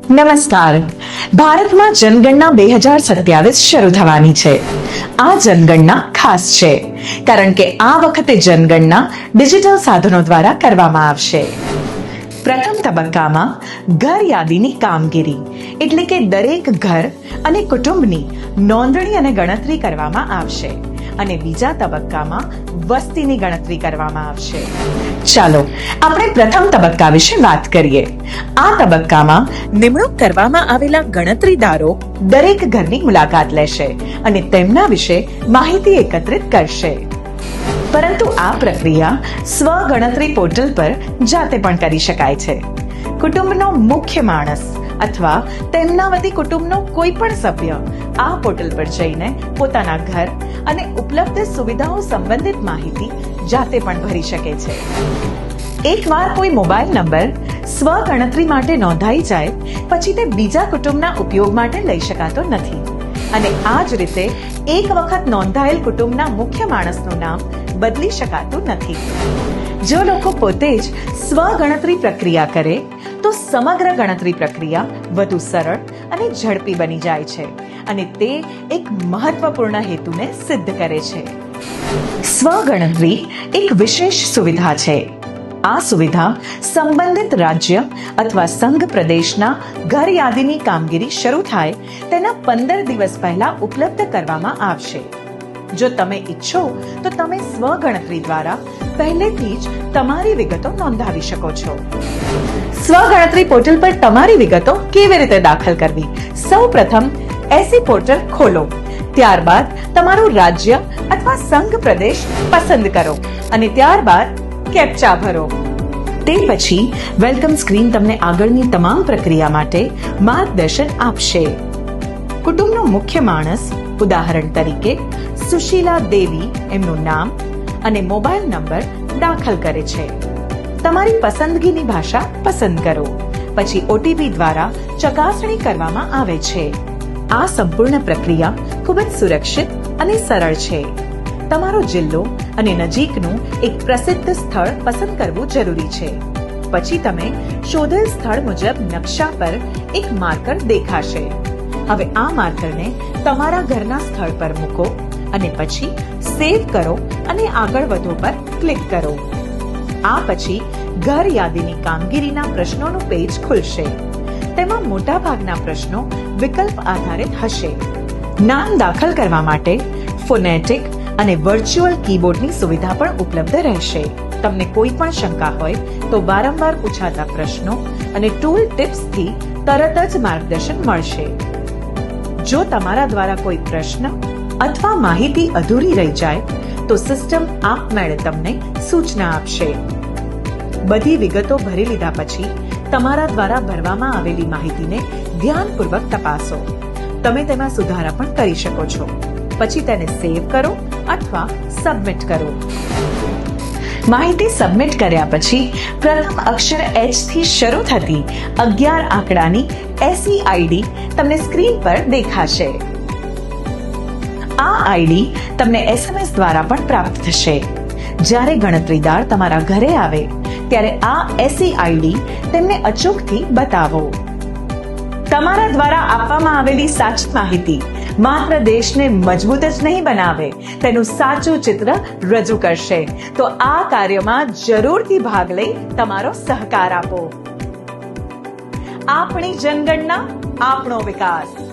નમસ્કાર. ભારતમાં જનગણના 2027 શરૂ થવાની છે. આ જનગણના ખાસ છે કારણ કે આ વખતે જનગણના ડિજિટલ સાધનો દ્વારા કરવામાં આવશે. પ્રથમ તબક્કામાં ઘર યાદીની કામગીરી એટલે કે દરેક ઘર અને કુટુંબની નોંધણી અને ગણતરી કરવામાં આવશે અને બીજા તબક્કામાં વસ્તીની ગણતરી કરવામાં આવશે. ચાલો આપણે પ્રથમ તબક્કા વિશે વાત કરીએ. આ તબક્કામાં નિમણૂક કરવામાં આવેલા ગણતરીદારો દરેક ઘરની મુલાકાત લેશે અને તેમના વિશે માહિતી એકત્રિત કરશે. પરંતુ આ પ્રક્રિયા સ્વ ગણતરી પોર્ટલ પર જાતે પણ કરી શકાય છે. કુટુંબનો મુખ્ય માણસ અથવા તેમના વતી કુટુંબનો કોઈ પણ સભ્ય આ પોર્ટલ પર જઈને પોતાના ઘર અને ઉપલબ્ધ સુવિધાઓ સંબંધિત માહિતી જાતે પણ ભરી શકે છે. એકવાર કોઈ મોબાઈલ નંબર સ્વ ગણતરી માટે નોંધાઈ જાય પછી તે બીજા કુટુંબના ઉપયોગ માટે લઈ શકાતો નથી અને આ જ રીતે એક વખત નોંધાયેલ કુટુંબના મુખ્ય માણસનું નામ બદલી શકાતું નથી. જો લોકો પોતે જ સ્વ ગણતરી પ્રક્રિયા કરે તો સમગ્ર ગણતરી પ્રક્રિયા વધુ સરળ અને ઝડપી બની જાય છે અને તે એક મહત્વપૂર્ણ હેતુને સિદ્ધ કરે છે. સ્વ ગણતરી એક વિશેષ સુવિધા છે. આ સુવિધા સંબંધિત રાજ્ય અથવા સંઘ પ્રદેશના ઘર યાદીની કામગીરી શરૂ થાય તેના 15 દિવસ પહેલા ઉપલબ્ધ કરવામાં આવશે. જો તમે ઈચ્છો તો તમે સ્વ ગણતરી દ્વારા પહેલેથી જ તમારી વિગતો નોંધાવી શકો છો. સ્વ ગણતરી પોર્ટલ પર તમારી વિગતો કેવી રીતે દાખલ કરવી? સૌપ્રથમ એસી પોર્ટલ ખોલો. ત્યારબાદ તમારું રાજ્ય અથવા સંઘ પ્રદેશ પસંદ કરો અને ત્યારબાદ કેપ્ચા ભરો. તે પછી વેલકમ સ્ક્રીન તમને આગળની તમામ પ્રક્રિયા માટે માર્ગદર્શન આપશે. કુટુંબનો મુખ્ય માણસ, ઉદાહરણ તરીકે સુશીલા દેવી એમનું નામ અને મોબાઈલ નંબર દાખલ કરે છે. તમારી પસંદગીની ભાષા પસંદ કરો. પછી ઓટીપી દ્વારા ચકાસણી કરવામાં આવે છે. આ સંપૂર્ણ પ્રક્રિયા ખૂબ જ સુરક્ષિત અને સરળ છે. તમારો જિલ્લો અને નજીકનું એક પ્રસિદ્ધ સ્થળ પસંદ કરવું જરૂરી છે. પછી તમે શોધેલ સ્થળ મુજબ નકશા પર એક માર્કર દેખાશે. હવે આ માર્કરને તમારા ઘરના સ્થળ પર મૂકો અને પછી સેવ કરો અને આગળ વધો પર ક્લિક કરો. આ પછી ઘર યાદીની કામગીરીના પ્રશ્નોનું પેજ ખુલશે. તેમાં મોટા ભાગના પ્રશ્નો વિકલ્પ આધારિત હશે. નામ દાખલ કરવા માટે ફોનેટિક અને વર્ચ્યુઅલ કીબોર્ડની સુવિધા પણ ઉપલબ્ધ રહેશે. તમને કોઈ પણ શંકા હોય તો વારંવાર પૂછાતા પ્રશ્નો અને ટૂલ ટિપ્સથી તરત જ માર્ગદર્શન મળશે. જો તમારા દ્વારા કોઈ પ્રશ્ન અથવા માહિતી અધૂરી રહી જાય તો સિસ્ટમ આપમેળે તમને સૂચના આપશે. બધી વિગતો ભરી લીધા પછી તમારા દ્વારા ભરવામાં આવેલી માહિતીને ધ્યાનપૂર્વક તપાસો. તમે તેમાં સુધારા પણ કરી શકો છો. પછી તેને સેવ કરો અથવા સબમિટ કરો. માહિતી સબમિટ કર્યા પછી પ્રથમ અક્ષર એચ થી શરૂ થતી 11 આંકડાની એસી આઈડી તમને સ્ક્રીન પર દેખાશે. આ આઈડી તમને એસએમએસ દ્વારા પણ પ્રાપ્ત થશે. જ્યારે ગણતરીદાર તમારા ઘરે આવે ત્યારે આ એસી આઈડી તેમને અચૂકથી બતાવો. તમારા દ્વારા આપવામાં આવેલી સાચી માહિતી માત્ર દેશને મજબૂત જ નહીં બનાવે, તેનું સાચું ચિત્ર રજૂ કરશે. તો આ કાર્યમાં જરૂરથી ભાગ લઈ તમારો સહકાર આપો. આપણી જનગણના, આપણો વિકાસ.